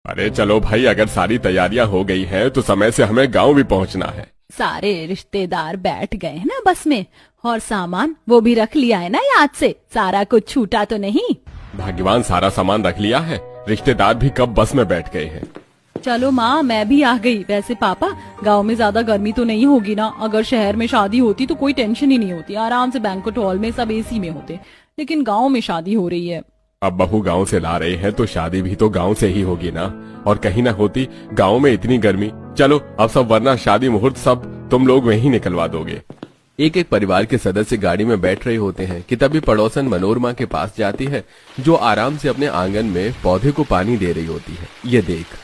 अरे चलो भाई, अगर सारी तैयारियां हो गई हैं तो समय से हमें गांव भी पहुंचना है। सारे रिश्तेदार बैठ गए हैं ना बस में, और सामान वो भी रख लिया है ना याद से, सारा कुछ छूटा तो नहीं। भाग्यवान, सारा सामान रख लिया है। रिश्तेदार भी कब बस में बैठ गए हैं। चलो माँ, मैं भी आ गई। वैसे पापा, गांव में ज्यादा गर्मी तो नहीं होगी ना? अगर शहर में शादी होती तो कोई टेंशन ही नहीं होती, आराम से बैंक्वेट हॉल में सब एसी में होते, लेकिन गांव में शादी हो रही है। अब बहू गांव से ला रहे हैं तो शादी भी तो गांव से ही होगी ना, और कहीं ना होती गांव में इतनी गर्मी। चलो अब सब, वरना शादी मुहूर्त सब तुम लोग वहीं निकलवा दोगे। एक एक परिवार के सदस्य गाड़ी में बैठ रहे होते हैं कि तभी पड़ोसन मनोरमा के पास जाती है, जो आराम से अपने आंगन में पौधे को पानी दे रही होती है। ये देख।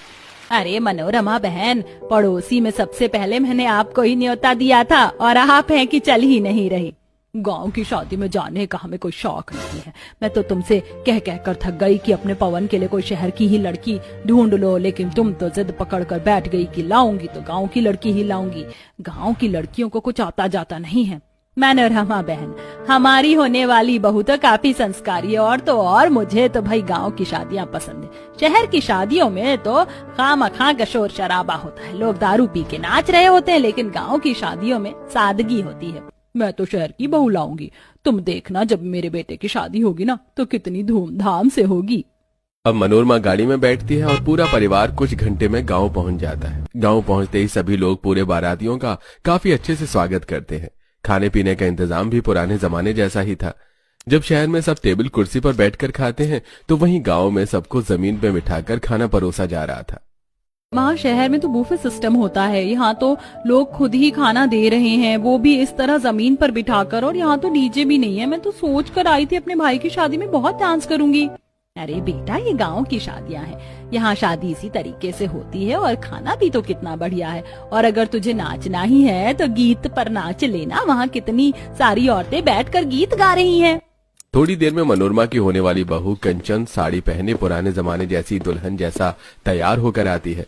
अरे मनोरमा बहन, पड़ोसी में सबसे पहले मैंने आपको ही न्योता दिया था, और आप हैं कि चल ही नहीं रही। गांव की शादी में जाने का हमें कोई शौक नहीं है। मैं तो तुमसे कह कह कर थक गई कि अपने पवन के लिए कोई शहर की ही लड़की ढूंढ लो, लेकिन तुम तो जिद पकड़ कर बैठ गई कि लाऊंगी तो गांव की लड़की ही लाऊंगी। गांव की लड़कियों को कुछ आता जाता नहीं है। मनोरमा बहन, हमारी होने वाली बहू तो काफी संस्कारी है, और तो और मुझे तो भाई गांव की शादियां पसंद है। शहर की शादियों में तो खामखा का शोर शराबा होता है, लोग दारू पी के नाच रहे होते हैं, लेकिन गांव की शादियों में सादगी होती है। मैं तो शहर की बहू लाऊंगी। तुम देखना, जब मेरे बेटे की शादी होगी ना तो कितनी धूमधाम से होगी। अब मनोरमा गाड़ी में बैठती है और पूरा परिवार कुछ घंटे में गांव पहुंच जाता है। गांव पहुंचते ही सभी लोग पूरे बारातियों का काफी अच्छे से स्वागत करते हैं। खाने पीने का इंतजाम भी पुराने जमाने जैसा ही था। जब शहर में सब टेबल कुर्सी पर बैठकर खाते हैं, तो वहीं गांव में सबको जमीन पे बिठाकर खाना परोसा जा रहा था। वहाँ शहर में तो बूफे सिस्टम होता है, यहाँ तो लोग खुद ही खाना दे रहे हैं, वो भी इस तरह जमीन पर बिठाकर, और यहाँ तो डीजे भी नहीं है। मैं तो सोच कर आई थी अपने भाई की शादी में बहुत डांस करूंगी। अरे बेटा, ये गांव की शादियां हैं, यहाँ शादी इसी तरीके से होती है, और खाना भी तो कितना बढ़िया है। और अगर तुझे नाचना ही है तो गीत पर नाच लेना, वहाँ कितनी सारी औरतें बैठकर गीत गा रही हैं। थोड़ी देर में मनोरमा की होने वाली बहू कंचन साड़ी पहने पुराने जमाने जैसी दुल्हन जैसा तैयार होकर आती है।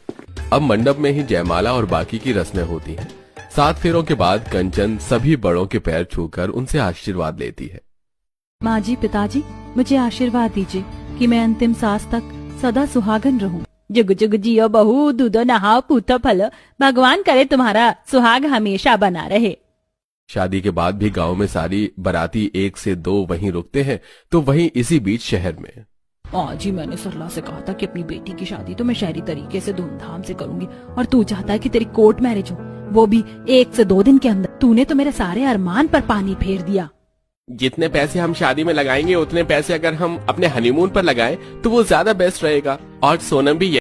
अब मंडप में ही जयमाला और बाकी की रस्में होती हैं। 7 फेरों के बाद कंचन सभी बड़ों के पैर छूकर उनसे आशीर्वाद लेती है। माँ जी, पिताजी, मुझे आशीर्वाद दीजिए कि मैं अंतिम सांस तक सदा सुहागन रहूं। जुग जुग जियो बहू, दूधो नहाओ पूतो फलो, भगवान करे तुम्हारा सुहाग हमेशा बना रहे। शादी के बाद भी गांव में सारी बाराती 1 से 2 वहीं रुकते हैं, तो वहीं इसी बीच शहर में आज ही मैंने सरला से कहा था कि अपनी बेटी की शादी तो मैं शहरी तरीके से धूमधाम से करूंगी, और तू चाहता है कि तेरी कोर्ट मैरिज हो, वो भी 1 से 2 दिन के अंदर। तूने तो मेरे सारे अरमान पर पानी फेर दिया। जितने पैसे हम शादी में लगाएंगे, उतने पैसे अगर हम अपने हनीमून पर लगाएं तो वो ज्यादा बेस्ट रहेगा। और सोनम भी